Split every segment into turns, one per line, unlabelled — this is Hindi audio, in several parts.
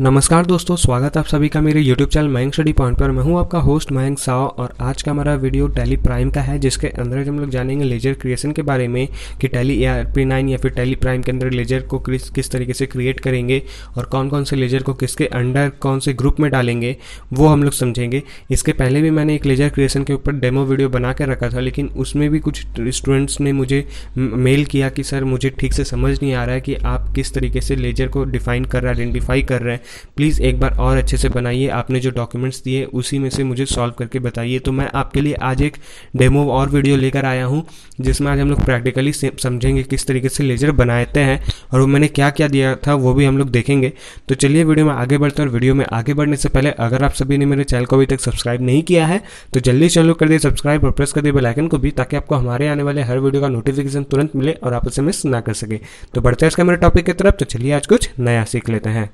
नमस्कार दोस्तों, स्वागत आप सभी का मेरे YouTube channel Mayank study point पर। मैं हूं आपका होस्ट मयंक साव और आज का हमारा वीडियो टैली प्राइम का है, जिसके अंदर हम लोग जानेंगे लेजर क्रिएशन के बारे में कि टैली ERP9 या फिर टैली प्राइम के अंदर लेजर को किस तरीके से क्रिएट करेंगे और कौन कौन से लेजर को किसके अंडर कौन से ग्रुप में डालेंगे वो हम लोग समझेंगे। इसके पहले भी मैंने एक लेजर क्रिएशन के ऊपर डेमो वीडियो बना कर रखा था, लेकिन उसमें भी कुछ स्टूडेंट्स ने मुझे मेल किया कि सर मुझे ठीक से समझ नहीं आ रहा है कि आप किस तरीके से लेजर को डिफाइन कर रहे हैं, आइडेंटिफाई कर रहे हैं। प्लीज़ एक बार और अच्छे से बनाइए, आपने जो डॉक्यूमेंट्स दिए उसी में से मुझे सॉल्व करके बताइए। तो मैं आपके लिए आज एक डेमो और वीडियो लेकर आया हूं, जिसमें आज हम लोग प्रैक्टिकली समझेंगे किस तरीके से लेजर बनाते हैं और वो मैंने क्या क्या दिया था वो भी हम लोग देखेंगे। तो चलिए वीडियो में आगे बढ़ते हैं। और वीडियो में आगे बढ़ने से पहले अगर आप सभी ने मेरे चैनल को अभी तक सब्सक्राइब नहीं किया है तो जल्दी चैनल कर दिए सब्सक्राइब और प्रेस कर दिए बेल आइकन को भी, ताकि आपको हमारे आने वाले हर वीडियो का नोटिफिकेशन तुरंत मिले और आप उसे मिस ना कर सके। तो बढ़ते हैं इसका मेरे टॉपिक की तरफ। तो चलिए आज कुछ नया सीख लेते हैं।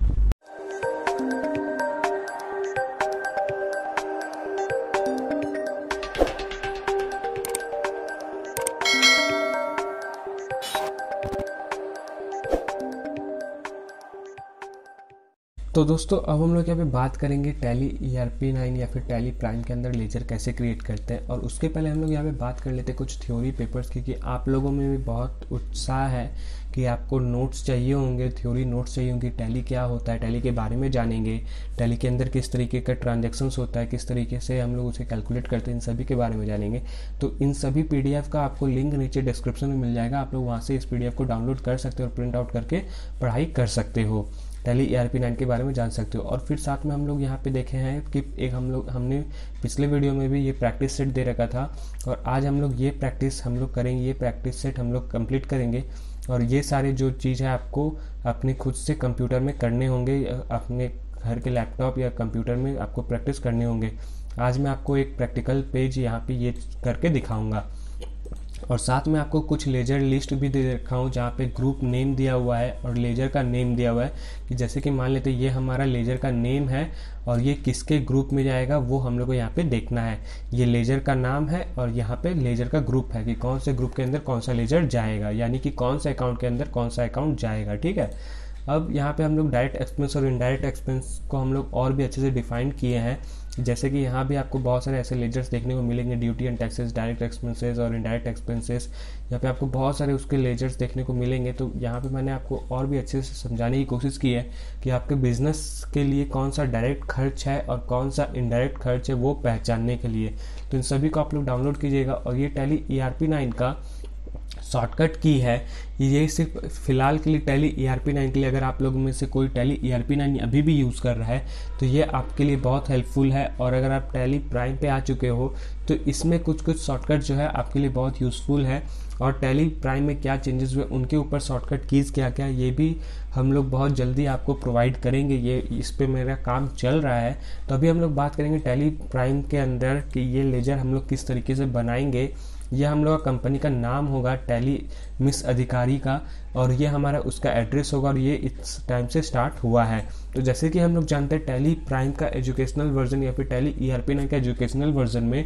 तो दोस्तों अब हम लोग यहाँ पे बात करेंगे टैली ERP9 या फिर टैली प्राइम के अंदर लेजर कैसे क्रिएट करते हैं। और उसके पहले हम लोग यहाँ पे बात कर लेते हैं कुछ थ्योरी पेपर्स की, कि आप लोगों में भी बहुत उत्साह है कि आपको नोट्स चाहिए होंगे, थ्योरी नोट्स चाहिए होंगे, टैली क्या होता है, टैली के बारे में जानेंगे, टैली के अंदर किस तरीके का ट्रांजेक्शन्स होता है, किस तरीके से हम लोग उसे कैलकुलेट करते हैं, इन सभी के बारे में जानेंगे। तो इन सभी PDF का आपको लिंक नीचे डिस्क्रिप्शन में मिल जाएगा, आप लोग वहाँ से इस PDF को डाउनलोड कर सकते हो और प्रिंट आउट करके पढ़ाई कर सकते हो, टैली ERP9 के बारे में जान सकते हो। और फिर साथ में हम लोग यहाँ पे देखे हैं कि एक हमने पिछले वीडियो में भी ये प्रैक्टिस सेट दे रखा था और आज हम लोग ये प्रैक्टिस करेंगे, ये प्रैक्टिस सेट हम लोग कंप्लीट करेंगे। और ये सारे जो चीज़ है आपको अपने खुद से कंप्यूटर में करने होंगे, अपने घर के लैपटॉप या कंप्यूटर में आपको प्रैक्टिस करने होंगे। आज मैं आपको एक प्रैक्टिकल पेज यहाँ पे ये करके दिखाऊंगा और साथ में आपको कुछ लेजर लिस्ट भी दे रखा हूँ, जहाँ पे ग्रुप नेम दिया हुआ है और लेजर का नेम दिया हुआ है। कि जैसे कि मान लेते ये हमारा लेजर का नेम है और ये किसके ग्रुप में जाएगा वो हम लोग को यहाँ पे देखना है। ये लेजर का नाम है और यहाँ पे लेजर का ग्रुप है कि कौन से ग्रुप के अंदर कौन सा लेजर जाएगा, यानी कि कौन सा अकाउंट के अंदर कौन सा अकाउंट जाएगा। ठीक है, अब यहाँ पे हम लोग डायरेक्ट एक्सपेंस और इनडायरेक्ट एक्सपेंस को हम लोग और भी अच्छे से डिफाइन किए हैं। जैसे कि यहाँ भी आपको बहुत सारे ऐसे लेजर्स देखने को मिलेंगे, duty and taxes, direct expenses और इनडायरेक्ट एक्सपेंसेस। यहाँ पे आपको बहुत सारे उसके लेजर्स देखने को मिलेंगे। तो यहाँ पे मैंने आपको और भी अच्छे से समझाने की कोशिश की है कि आपके बिजनेस के लिए कौन सा डायरेक्ट खर्च है और कौन सा इनडायरेक्ट खर्च है वो पहचानने के लिए। तो इन सभी को आप लोग डाउनलोड कीजिएगा। और ये टैली ERP9 का शॉर्टकट की है, ये सिर्फ फिलहाल के लिए टैली ERP9 के लिए। अगर आप लोगों में से कोई टैली ERP9 अभी भी यूज़ कर रहा है तो ये आपके लिए बहुत हेल्पफुल है। और अगर आप टैली प्राइम पे आ चुके हो तो इसमें कुछ शॉर्टकट जो है आपके लिए बहुत यूज़फुल है। और टैली प्राइम में क्या चेंजेस हुए, उनके ऊपर शॉर्टकट कीज़ क्या क्या, ये भी हम लोग बहुत जल्दी आपको प्रोवाइड करेंगे। ये इस पे मेरा काम चल रहा है। तो अभी हम लोग बात करेंगे टैली प्राइम के अंदर कि ये लेजर हम लोग किस तरीके से बनाएंगे। ये हम लोग का कंपनी का नाम होगा टैली मिस अधिकारी का, और ये हमारा उसका एड्रेस होगा और ये इस टाइम से स्टार्ट हुआ है। तो जैसे कि हम लोग जानते हैं टैली प्राइम का एजुकेशनल वर्जन या फिर टैली ERP9 का एजुकेशनल वर्जन में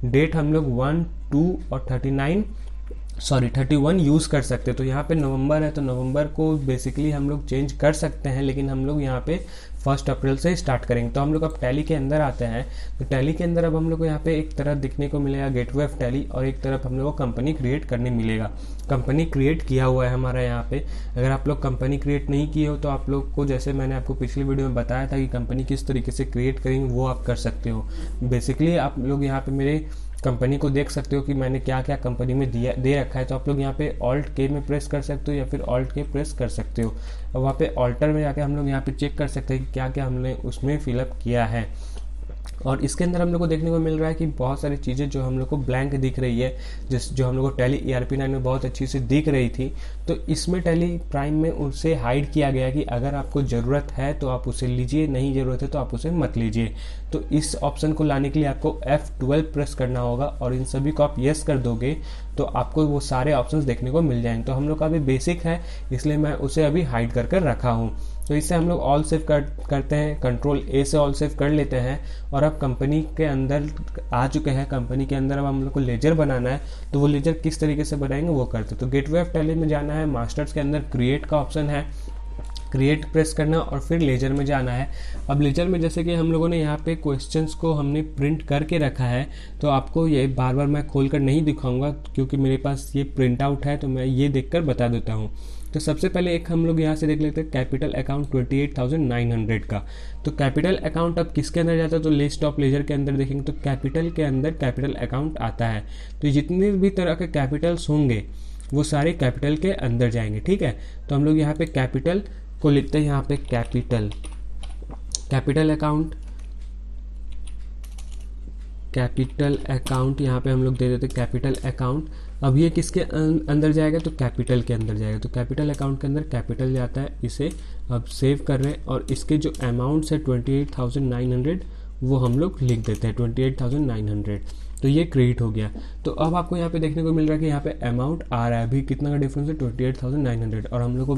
डेट हम लोग 1, 2 और 31 यूज़ कर सकते हैं। तो यहाँ पे नवंबर है तो नवंबर को बेसिकली हम लोग चेंज कर सकते हैं, लेकिन हम लोग यहाँ पे 1 अप्रैल से स्टार्ट करेंगे। तो हम लोग अब टैली के अंदर आते हैं। तो टैली के अंदर अब हम लोग को यहाँ पे एक तरफ दिखने को मिलेगा गेटवे ऑफ टैली और एक तरफ हम लोग को कंपनी क्रिएट करने मिलेगा। कंपनी क्रिएट किया हुआ है हमारा यहाँ पे। अगर आप लोग कंपनी क्रिएट नहीं किए हो तो आप लोग को, जैसे मैंने आपको पिछली वीडियो में बताया था कि कंपनी किस तरीके से क्रिएट करेंगे, वो आप कर सकते हो। बेसिकली आप लोग यहाँ पे मेरे कंपनी को देख सकते हो कि मैंने क्या क्या कंपनी में दे रखा है। तो आप लोग यहाँ पे Alt K में प्रेस कर सकते हो या फिर Alt K प्रेस कर सकते हो। और वहाँ पे ऑल्टर में जाके हम लोग यहाँ पे चेक कर सकते हैं कि क्या क्या हमने उसमें फिलअप किया है। और इसके अंदर हम लोग को देखने को मिल रहा है कि बहुत सारी चीज़ें जो हम लोग को ब्लैंक दिख रही है, जो हम लोग को टैली ERP9 में बहुत अच्छी से दिख रही थी, तो इसमें टैली प्राइम में उसे हाइड किया गया कि अगर आपको ज़रूरत है तो आप उसे लीजिए, नहीं ज़रूरत है तो आप उसे मत लीजिए। तो इस ऑप्शन को लाने के लिए आपको F12 प्रेस करना होगा और इन सभी को आप येस कर दोगे तो आपको वो सारे ऑप्शंस देखने को मिल जाएंगे। तो हम लोग का अभी बेसिक है इसलिए मैं उसे अभी हाइड कर कर रखा हूँ। तो इससे हम लोग ऑल सेव करते हैं, कंट्रोल A से ऑल सेव कर लेते हैं। और अब कंपनी के अंदर आ चुके हैं। कंपनी के अंदर अब हम लोग को लेजर बनाना है, तो वो लेजर किस तरीके से बनाएंगे वो करते हैं। तो गेटवे ऑफ टैली में जाना है, मास्टर्स के अंदर क्रिएट का ऑप्शन है। क्रिएट प्रेस करना और फिर लेजर में जाना है। अब लेजर में जैसे कि हम लोगों ने यहाँ पे क्वेश्चंस को हमने प्रिंट करके रखा है, तो आपको ये बार बार मैं खोल कर नहीं दिखाऊंगा क्योंकि मेरे पास ये प्रिंट आउट है, तो मैं ये देखकर बता देता हूँ। तो सबसे पहले एक हम लोग यहाँ से देख लेते हैं कैपिटल अकाउंट 28,900 का। तो कैपिटल अकाउंट अब किसके अंदर जाता है, तो लिस्ट ऑफ लेजर के अंदर देखेंगे तो कैपिटल के अंदर कैपिटल अकाउंट आता है। तो जितने भी तरह के कैपिटल्स होंगे वो सारे कैपिटल के अंदर जाएंगे, ठीक है। तो हम लोग यहाँ पे कैपिटल को लिखते हैं, यहाँ पे कैपिटल अकाउंट यहाँ पे हम लोग दे देते कैपिटल अकाउंट। अब ये किसके अंदर जाएगा, तो कैपिटल के अंदर जाएगा। तो कैपिटल अकाउंट के अंदर कैपिटल जाता है, इसे अब सेव कर रहे हैं और इसके जो अमाउंट्स है 28,900 वो हम लोग लिख देते हैं 28,900। तो ये क्रेडिट हो गया। तो अब आपको यहाँ पे देखने को मिल रहा है कि यहाँ पे अमाउंट आ रहा है, अभी कितना का डिफरेंस है 28,900 और हम लोग को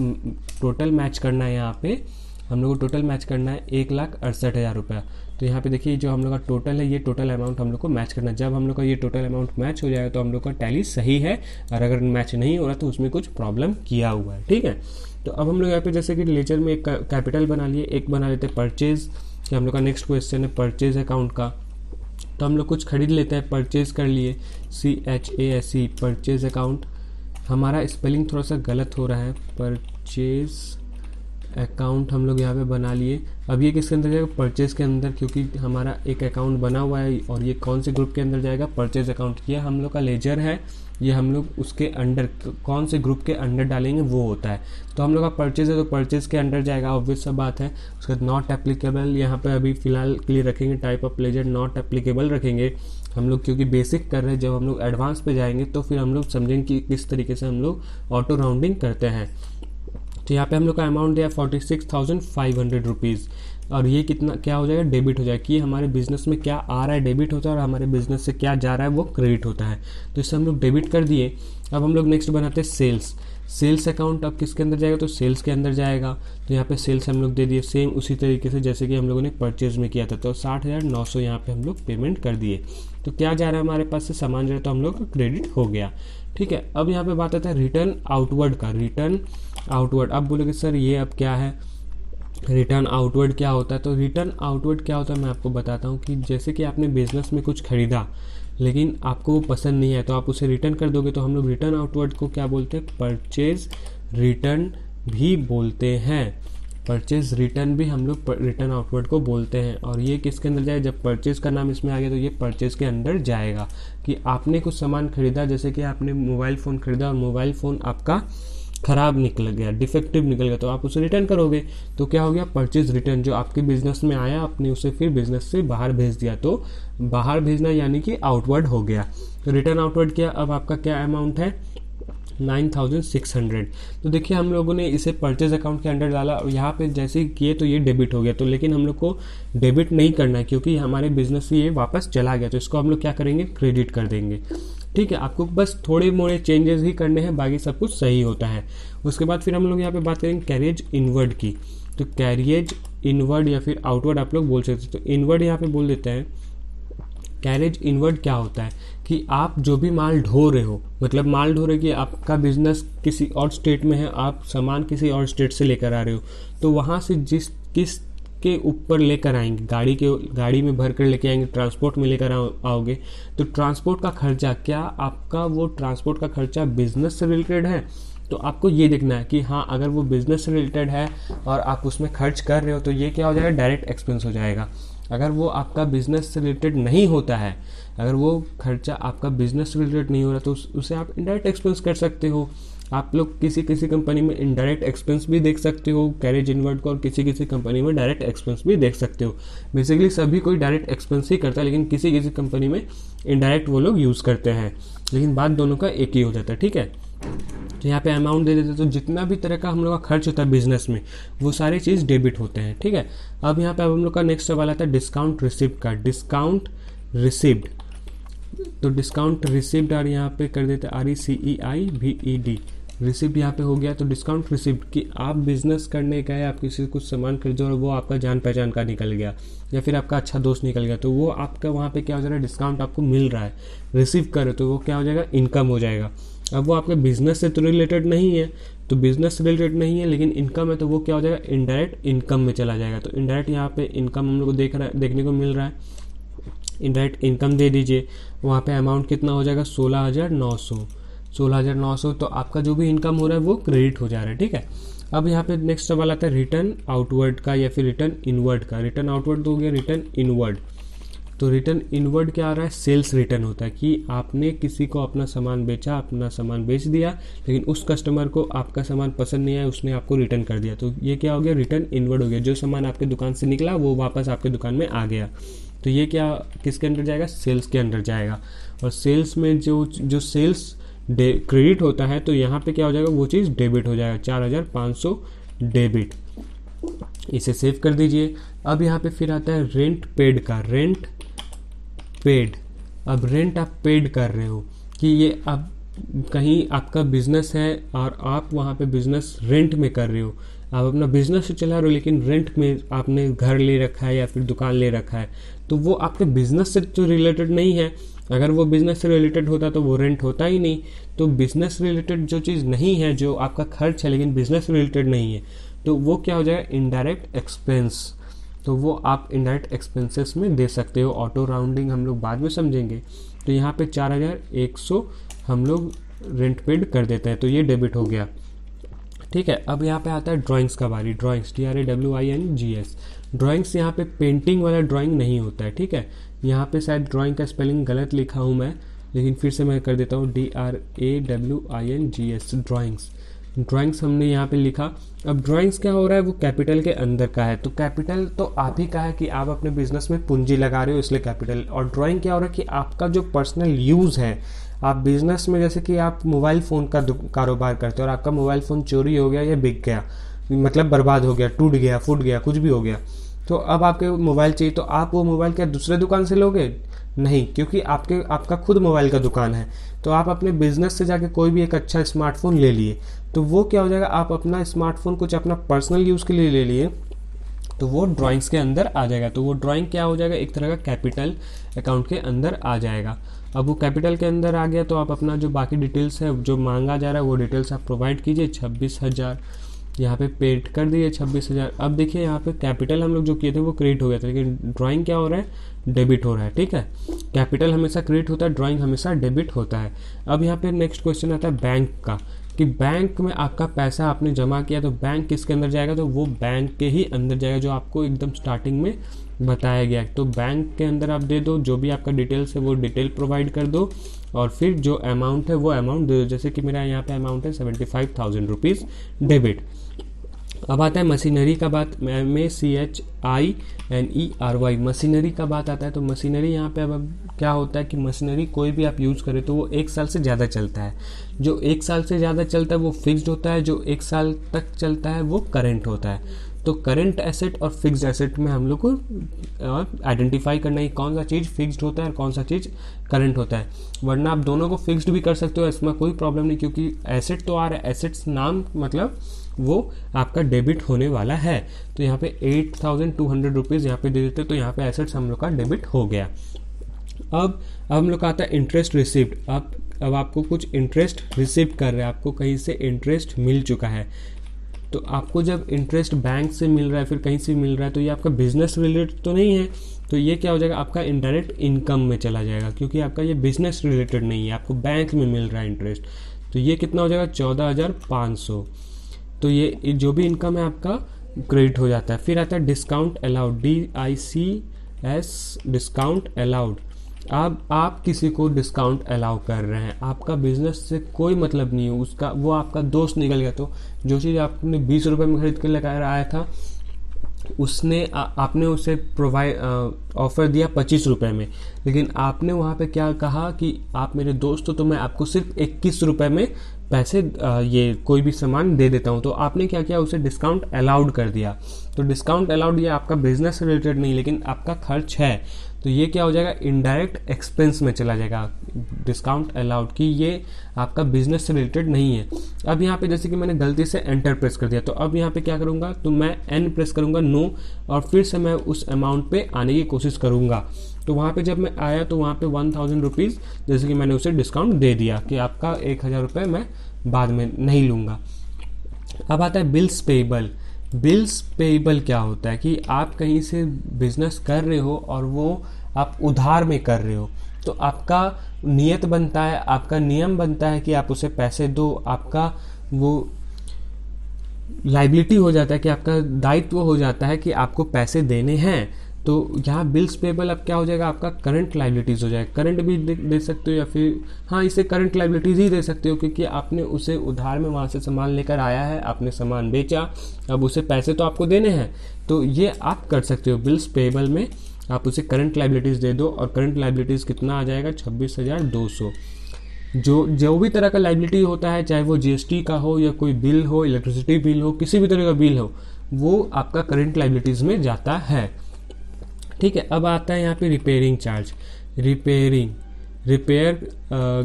टोटल मैच करना है, यहाँ पे हम लोग को टोटल मैच करना है 1,68,000 रुपया। तो यहाँ पे देखिए जो हम लोग का टोटल है ये टोटल अमाउंट हम लोग को मैच करना है। जब हम लोग का ये टोटल अमाउंट मैच हो जाएगा तो हम लोग का टैली सही है, और अगर मैच नहीं हो रहा तो उसमें कुछ प्रॉब्लम किया हुआ है, ठीक है। तो अब हम लोग यहाँ पे जैसे कि लेजर में एक कैपिटल बना लिए, एक बना लेते हैं परचेज, कि हम लोग का नेक्स्ट क्वेश्चन है परचेज अकाउंट का। तो हम लोग कुछ खरीद लेते हैं, परचेज कर लिए CHASE परचेज अकाउंट। हमारा स्पेलिंग थोड़ा सा गलत हो रहा है, परचेज अकाउंट हम लोग यहाँ पे बना लिए। अब ये किसके अंदर जाएगा, परचेज के अंदर, क्योंकि हमारा एक अकाउंट बना हुआ है और ये कौन से ग्रुप के अंदर जाएगा, परचेज अकाउंट। ये हम लोग का लेजर है, ये हम लोग उसके अंडर कौन से ग्रुप के अंडर डालेंगे वो होता है। तो हम लोग का परचेज है तो परचेज के अंडर जाएगा, ऑब्वियस सा बात है। उसके बाद नॉट एप्लीकेबल यहाँ पे अभी फिलहाल के लिए रखेंगे, type of ledger not applicable रखेंगे हम लोग, क्योंकि बेसिक कर रहे हैं। जब हम लोग एडवांस पे जाएंगे तो फिर हम लोग समझेंगे कि किस तरीके से हम लोग ऑटो राउंडिंग करते हैं। तो यहाँ पे हम लोग का अमाउंट दिया 46,500 रुपीज़, और ये कितना क्या हो जाएगा, डेबिट हो जाएगा। कि हमारे बिजनेस में क्या आ रहा है डेबिट होता है और हमारे बिजनेस से क्या जा रहा है वो क्रेडिट होता है। तो इससे हम लोग डेबिट कर दिए। अब हम लोग नेक्स्ट बनाते हैं सेल्स अकाउंट। अब किसके अंदर जाएगा, तो सेल्स के अंदर जाएगा। तो यहाँ पे सेल्स हम लोग दे दिए सेम उसी तरीके से जैसे कि हम लोगों ने परचेज में किया था। तो 60,900 यहाँ पे हम लोग पेमेंट कर दिए। तो क्या जा रहा है हमारे पास से, सामान जा रहा है, तो हम लोग का क्रेडिट हो गया, ठीक है। अब यहाँ पे बात आता है रिटर्न आउटवर्ड का। रिटर्न आउटवर्ड, अब बोलोगे सर ये अब क्या है, रिटर्न आउटवर्ड क्या होता है। तो रिटर्न आउटवर्ड क्या होता है मैं आपको बताता हूँ कि जैसे कि आपने बिजनेस में कुछ खरीदा लेकिन आपको वो पसंद नहीं है तो आप उसे रिटर्न कर दोगे, तो हम लोग रिटर्न आउटवर्ड को क्या बोलते हैं, परचेज रिटर्न भी बोलते हैं। परचेज रिटर्न भी हम लोग रिटर्न आउटवर्ड को बोलते हैं। और ये किसके अंदर जाएगा, जब परचेज का नाम इसमें आ गया तो ये परचेज के अंदर जाएगा। कि आपने कुछ सामान खरीदा, जैसे कि आपने मोबाइल फ़ोन खरीदा और मोबाइल फ़ोन आपका ख़राब निकल गया, डिफेक्टिव निकल गया, तो आप उसे रिटर्न करोगे। तो क्या हो गया, परचेज रिटर्न। जो आपके बिजनेस में आया आपने उसे फिर बिजनेस से बाहर भेज दिया, तो बाहर भेजना यानी कि आउटवर्ड हो गया। तो रिटर्न आउटवर्ड किया। अब आपका क्या अमाउंट है, 9,600। तो देखिए हम लोगों ने इसे परचेज अकाउंट के अंडर डाला और यहाँ पे जैसे ही किए तो ये डेबिट हो गया। तो लेकिन हम लोग को डेबिट नहीं करना है क्योंकि हमारे बिजनेस से ये वापस चला गया, तो इसको हम लोग क्या करेंगे, क्रेडिट कर देंगे, ठीक है। आपको बस थोड़े मोड़े चेंजेस ही करने हैं, बाकी सब कुछ सही होता है। उसके बाद फिर हम लोग यहाँ पे बात करेंगे कैरियज इनवर्ड की। तो कैरियज इनवर्ड या फिर आउटवर्ड आप लोग बोल सकते हैं। तो इनवर्ड यहाँ पे बोल देते हैं। कैरेज इनवर्ड क्या होता है कि आप जो भी माल ढो रहे हो, मतलब माल ढो रहे कि आपका बिजनेस किसी और स्टेट में है, आप सामान किसी और स्टेट से लेकर आ रहे हो, तो वहाँ से किस के ऊपर लेकर आएंगे, गाड़ी में भर कर लेके आएंगे, ट्रांसपोर्ट में लेकर आओगे, तो ट्रांसपोर्ट का खर्चा, क्या आपका वो ट्रांसपोर्ट का खर्चा बिजनेस से रिलेटेड है, तो आपको ये देखना है कि हाँ अगर वो बिजनेस से रिलेटेड है और आप उसमें खर्च कर रहे हो तो ये क्या हो जाएगा, डायरेक्ट एक्सपेंस हो जाएगा। अगर वो आपका बिजनेस से रिलेटेड नहीं होता है, अगर वो खर्चा आपका बिजनेस से रिलेटेड नहीं हो रहा, तो उसे आप इनडायरेक्ट एक्सपेंस कर सकते हो। आप लोग किसी कंपनी में इनडायरेक्ट एक्सपेंस भी देख सकते हो कैरेज इनवर्ड को, और किसी कंपनी में डायरेक्ट एक्सपेंस भी देख सकते हो। बेसिकली सभी कोई डायरेक्ट एक्सपेंस ही करता है, लेकिन किसी कंपनी में इनडायरेक्ट वो लोग यूज़ करते हैं, लेकिन बात दोनों का एक ही हो जाता है, ठीक है। तो यहाँ पे अमाउंट दे देते हैं, तो जितना भी तरह का हम लोग का खर्च होता है बिजनेस में वो सारी चीज़ डेबिट होते हैं, ठीक है। अब यहाँ पे हम लोग का नेक्स्ट सवाल आता है डिस्काउंट रिसिप्ट का। डिस्काउंट रिसिप्ट, तो डिस्काउंट रिसिप्ट और यहाँ पे कर देते हैं RECEIVED, रिसिप्ट यहाँ पे हो गया। तो डिस्काउंट रिसिप्ट कि आप बिजनेस करने गए, आप किसी से कुछ सामान खरीदो और वो आपका जान पहचान का निकल गया या फिर आपका अच्छा दोस्त निकल गया, तो वो आपका वहाँ पे क्या हो जाएगा, डिस्काउंट आपको मिल रहा है, रिसीव करो तो वो क्या हो जाएगा, इनकम हो जाएगा। अब वो आपके बिजनेस से तो रिलेटेड नहीं है, तो बिजनेस से रिलेटेड नहीं है लेकिन इनकम है, तो वो क्या हो जाएगा, इनडायरेक्ट इनकम में चला जाएगा। तो इनडायरेक्ट यहाँ पे इनकम हम लोग को देखने को मिल रहा है, इनडायरेक्ट इनकम दे दीजिए। वहाँ पे अमाउंट कितना हो जाएगा, 16,900। तो आपका जो भी इनकम हो रहा है वो क्रेडिट हो जा रहा है, ठीक है। अब यहाँ पे नेक्स्ट सवाल आता है रिटर्न आउटवर्ड का या फिर रिटर्न इनवर्ड का। रिटर्न आउटवर्ड तो हो गया, रिटर्न इनवर्ड। तो रिटर्न इनवर्ड क्या आ रहा है, सेल्स रिटर्न होता है कि आपने किसी को अपना सामान बेचा, अपना सामान बेच दिया, लेकिन उस कस्टमर को आपका सामान पसंद नहीं आया, उसने आपको रिटर्न कर दिया। तो ये क्या हो गया, रिटर्न इनवर्ड हो गया। जो सामान आपके दुकान से निकला वो वापस आपके दुकान में आ गया। तो ये क्या किसके अंदर जाएगा, सेल्स के अंदर जाएगा। और सेल्स में जो सेल्स क्रेडिट होता है, तो यहाँ पे क्या हो जाएगा, वो चीज़ डेबिट हो जाएगा, 4,500 डेबिट। इसे सेव कर दीजिए। अब यहाँ पे फिर आता है रेंट पेड का, रेंट पेड। अब रेंट आप पेड कर रहे हो कि ये अब कहीं आपका बिजनेस है और आप वहाँ पे बिजनेस रेंट में कर रहे हो, आप अपना बिजनेस चला रहे हो लेकिन रेंट में आपने घर ले रखा है या फिर दुकान ले रखा है, तो वो आपके बिजनेस से तो रिलेटेड नहीं है। अगर वो बिजनेस से रिलेटेड होता तो वो रेंट होता ही नहीं। तो बिजनेस रिलेटेड जो चीज़ नहीं है, जो आपका खर्च है लेकिन बिजनेस रिलेटेड नहीं है, तो वो क्या हो जाएगा, इनडायरेक्ट एक्सपेंस। तो वो आप इनडायरेक्ट एक्सपेंसेस में दे सकते हो। ऑटो राउंडिंग हम लोग बाद में समझेंगे। तो यहाँ पे 4,100 हम लोग रेंट पेड कर देते हैं, तो ये डेबिट हो गया, ठीक है। अब यहाँ पे आता है ड्राइंग्स का बारी। Drawings, DRAWINGS। ड्राइंग्स यहाँ पे पेंटिंग वाला ड्राइंग नहीं होता है, ठीक है। यहाँ पे शायद ड्राइंग का स्पेलिंग गलत लिखा हूँ मैं, लेकिन फिर से मैं कर देता हूँ, DRAWINGS, ड्राइंग्स। ड्राइंग्स हमने यहाँ पे लिखा। अब ड्राइंग्स क्या हो रहा है, वो कैपिटल के अंदर का है। तो कैपिटल तो आप ही का है कि आप अपने बिजनेस में पूंजी लगा रहे हो, इसलिए कैपिटल। और ड्राइंग क्या हो रहा है कि आपका जो पर्सनल यूज़ है, आप बिजनेस में, जैसे कि आप मोबाइल फ़ोन का कारोबार करते हो और आपका मोबाइल फ़ोन चोरी हो गया या बिक गया, मतलब बर्बाद हो गया, टूट गया, फूट गया, कुछ भी हो गया, तो अब आपके मोबाइल चाहिए, तो आप वो मोबाइल क्या दूसरे दुकान से लोगे? नहीं, क्योंकि आपका खुद मोबाइल का दुकान है। तो आप अपने बिजनेस से जाके कोई भी एक अच्छा स्मार्टफोन ले लिए, तो वो क्या हो जाएगा, आप अपना स्मार्टफोन कुछ अपना पर्सनल यूज़ के लिए ले लिए, तो वो ड्राइंग्स के अंदर आ जाएगा। तो वो ड्राइंग क्या हो जाएगा, एक तरह का कैपिटल अकाउंट के अंदर आ जाएगा। अब वो कैपिटल के अंदर आ गया, तो आप अपना जो बाकी डिटेल्स है, जो मांगा जा रहा है वो डिटेल्स आप प्रोवाइड कीजिए। 26,000 यहाँ पे पेड कर दिए, 26,000। अब देखिए यहाँ पे कैपिटल हम लोग जो किए थे वो क्रेडिट हो गया था, लेकिन ड्राइंग क्या हो रहा है, डेबिट हो रहा है, ठीक है। कैपिटल हमेशा क्रेडिट होता है, ड्राइंग हमेशा डेबिट होता है। अब यहाँ पे नेक्स्ट क्वेश्चन आता है बैंक का, कि बैंक में आपका पैसा आपने जमा किया, तो बैंक किसके अंदर जाएगा, तो वो बैंक के ही अंदर जाएगा, जो आपको एकदम स्टार्टिंग में बताया गया। तो बैंक के अंदर आप दे दो, जो भी आपका डिटेल्स है वो डिटेल प्रोवाइड कर दो, और फिर जो अमाउंट है वो अमाउंट दे दो। जैसे कि मेरा यहाँ पे अमाउंट है 75,000 रुपीज़ डेबिट। अब आता है मशीनरी का बात, MACHINERY, मशीनरी का बात आता है। तो मशीनरी यहाँ पे अब क्या होता है कि मशीनरी कोई भी आप यूज़ करें तो वो 1 साल से ज़्यादा चलता है। जो 1 साल से ज़्यादा चलता है वो फिक्स्ड होता है, जो 1 साल तक चलता है वो करेंट होता है। तो करेंट एसेट और फिक्स्ड एसेट में हम लोग को आइडेंटिफाई करना है कौन सा चीज़ फिक्स्ड होता है और कौन सा चीज़ करंट होता है। वरना आप दोनों को फिक्स्ड भी कर सकते हो, इसमें कोई प्रॉब्लम नहीं, क्योंकि एसेट तो आ रहा है, एसेट्स नाम मतलब वो आपका डेबिट होने वाला है। तो यहाँ पे 8,200 रुपीज़ यहाँ पे दे देते, तो यहाँ पे एसेट्स हम लोग का डेबिट हो गया। अब हम लोग का आता है इंटरेस्ट रिसिप्ट। अब आपको कुछ इंटरेस्ट रिसिप्ट कर रहे हैं, आपको कहीं से इंटरेस्ट मिल चुका है। तो आपको जब इंटरेस्ट बैंक से मिल रहा है, फिर कहीं से मिल रहा है, तो ये आपका बिजनेस रिलेटेड तो नहीं है, तो ये क्या हो जाएगा, आपका इनडायरेक्ट इनकम में चला जाएगा, क्योंकि आपका ये बिजनेस रिलेटेड नहीं है, आपको बैंक में मिल रहा है इंटरेस्ट। तो ये कितना हो जाएगा, 14,500। तो ये जो भी इनकम है आपका क्रेडिट हो जाता है। फिर आता है discount allowed, DICS, discount allowed. अब आप किसी को डिस्काउंट अलाउ कर रहे हैं, आपका बिजनेस से कोई मतलब नहीं है, उसका वो आपका दोस्त निकल गया, तो जो चीज़ आपने 20 रुपये में खरीद के लगा आया था, उसने आपने उसे ऑफर दिया 25 रुपये में, लेकिन आपने वहाँ पे क्या कहा कि आप मेरे दोस्त हो तो मैं आपको सिर्फ 21 रुपये में पैसे ये कोई भी सामान दे देता हूँ। तो आपने क्या किया, उसे डिस्काउंट अलाउड कर दिया। तो डिस्काउंट अलाउड ये आपका बिजनेस से रिलेटेड नहीं, लेकिन आपका खर्च है। तो ये क्या हो जाएगा, इनडायरेक्ट एक्सपेंस में चला जाएगा, डिस्काउंट अलाउड की ये आपका बिजनेस से रिलेटेड नहीं है। अब यहाँ पे जैसे कि मैंने गलती से एंटर प्रेस कर दिया, तो अब यहाँ पे क्या करूँगा, तो मैं एन प्रेस करूँगा नो, और फिर से मैं उस अमाउंट पे आने की कोशिश करूँगा। तो वहाँ पे जब मैं आया तो वहाँ पे 1000 रुपीज़ जैसे कि मैंने उसे डिस्काउंट दे दिया कि आपका 1000 रुपये मैं बाद में नहीं लूँगा। अब आता है बिल्स पेएबल। बिल्स पेएबल क्या होता है कि आप कहीं से बिजनेस कर रहे हो और वो आप उधार में कर रहे हो, तो आपका नियत बनता है, आपका नियम बनता है कि आप उसे पैसे दो, आपका वो लाइबिलिटी हो जाता है कि आपका दायित्व हो जाता है कि आपको पैसे देने हैं। तो यहाँ बिल्स पेएबल अब क्या हो जाएगा, आपका करंट लाइबिलिटीज हो जाएगा। करंट भी दे सकते हो या फिर हाँ इसे करंट लाइबिलिटीज ही दे सकते हो, क्योंकि आपने उसे उधार में वहाँ से सामान लेकर आया है, आपने सामान बेचा, अब उसे पैसे तो आपको देने हैं, तो ये आप कर सकते हो। बिल्स पेएबल में आप उसे करंट लाइबिलिटीज दे दो, और करंट लाइबिलिटीज कितना आ जाएगा, 26,200। जो भी तरह का लाइबिलिटी होता है, चाहे वो जीएसटी का हो या कोई बिल हो, इलेक्ट्रिसिटी बिल हो, किसी भी तरह का बिल हो, वो आपका करंट लाइबिलिटीज में जाता है। ठीक है, अब आता है यहाँ पे रिपेयरिंग चार्ज। रिपेयर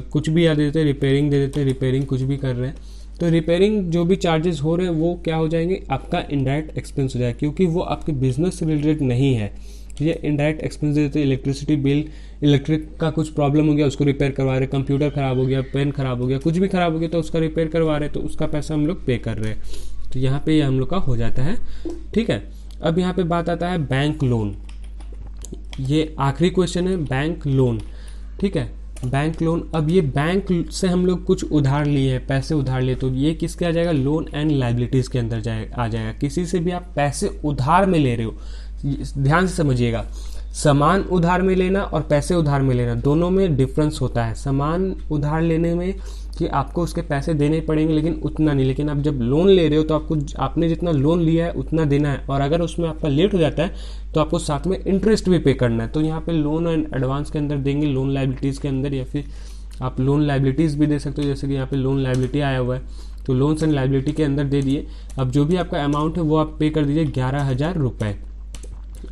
कुछ भी याद देते हैं, रिपेयरिंग दे देते हैं, रिपेयरिंग कुछ भी कर रहे हैं, तो रिपेयरिंग जो भी चार्जेस हो रहे हैं वो क्या हो जाएंगे, आपका इनडायरेक्ट एक्सपेंस हो जाएगा, क्योंकि वो आपके बिजनेस से रिलेटेड नहीं है। ये इनडायरेक्ट एक्सपेंस दे देते हैं। इलेक्ट्रिसिटी बिल, इलेक्ट्रिक का कुछ प्रॉब्लम हो गया उसको रिपेयर करवा रहे, कंप्यूटर खराब हो गया, पेन खराब हो गया, कुछ भी खराब हो गया तो उसका रिपेयर करवा रहे, तो उसका पैसा हम लोग पे कर रहे हैं, तो यहाँ पे ये हम लोग का हो जाता है। ठीक है, अब यहाँ पे बात आता है बैंक लोन। ये आखिरी क्वेश्चन है, बैंक लोन। ठीक है, बैंक लोन। अब ये बैंक से हम लोग कुछ उधार लिए हैं, पैसे उधार लिए, तो ये किसके आ जाएगा, लोन एंड लाइबिलिटीज के अंदर आ जाएगा। किसी से भी आप पैसे उधार में ले रहे हो, ध्यान से समझिएगा, सामान उधार में लेना और पैसे उधार में लेना दोनों में डिफरेंस होता है। सामान उधार लेने में कि आपको उसके पैसे देने पड़ेंगे लेकिन उतना नहीं, लेकिन आप जब लोन ले रहे हो तो आपने जितना लोन लिया है उतना देना है, और अगर उसमें आपका लेट हो जाता है तो आपको साथ में इंटरेस्ट भी पे करना है। तो यहाँ पे लोन एंड एडवांस के अंदर देंगे, लोन लाइबिलिटीज के अंदर, या फिर आप लोन लाइबिलिटीज भी दे सकते हो, जैसे कि यहाँ पे लोन लाइबिलिटी आया हुआ है तो लोन्स एंड लाइबिलिटी के अंदर दे दिए। अब जो भी आपका अमाउंट है वो आप पे कर दीजिए 11,000 रुपये।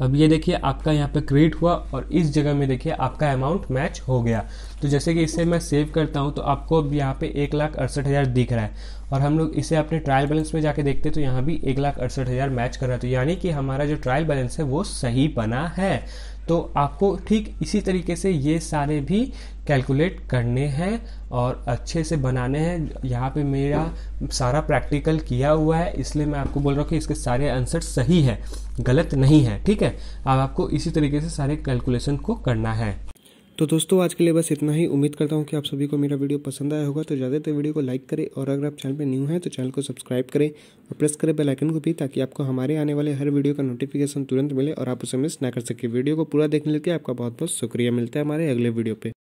अब ये देखिए आपका यहाँ पे क्रिएट हुआ और इस जगह में देखिए आपका अमाउंट मैच हो गया। तो जैसे कि इसे मैं सेव करता हूँ तो आपको अब यहाँ पे 1,68,000 दिख रहा है, और हम लोग इसे अपने ट्रायल बैलेंस में जाके देखते हैं तो यहाँ भी 1,68,000 मैच कर रहा है। तो यानी कि हमारा जो ट्रायल बैलेंस है वो सही बना है। तो आपको ठीक इसी तरीके से ये सारे भी कैलकुलेट करने हैं और अच्छे से बनाने हैं। यहाँ पे मेरा सारा प्रैक्टिकल किया हुआ है, इसलिए मैं आपको बोल रहा हूँ कि इसके सारे आंसर सही है, गलत नहीं है। ठीक है, अब आपको इसी तरीके से सारे कैलकुलेशन को करना है।
तो दोस्तों आज के लिए बस इतना ही। उम्मीद करता हूँ कि आप सभी को मेरा वीडियो पसंद आया होगा। तो ज़्यादातर वीडियो को लाइक करें, और अगर आप चैनल पर न्यू हैं तो चैनल को सब्सक्राइब करें और प्रेस करें बेल आइकन को भी, ताकि आपको हमारे आने वाले हर वीडियो का नोटिफिकेशन तुरंत मिले और आप उसे मिस ना कर सकें। वीडियो को पूरा देखने के लिए आपका बहुत बहुत शुक्रिया। मिलता है हमारे अगले वीडियो पे।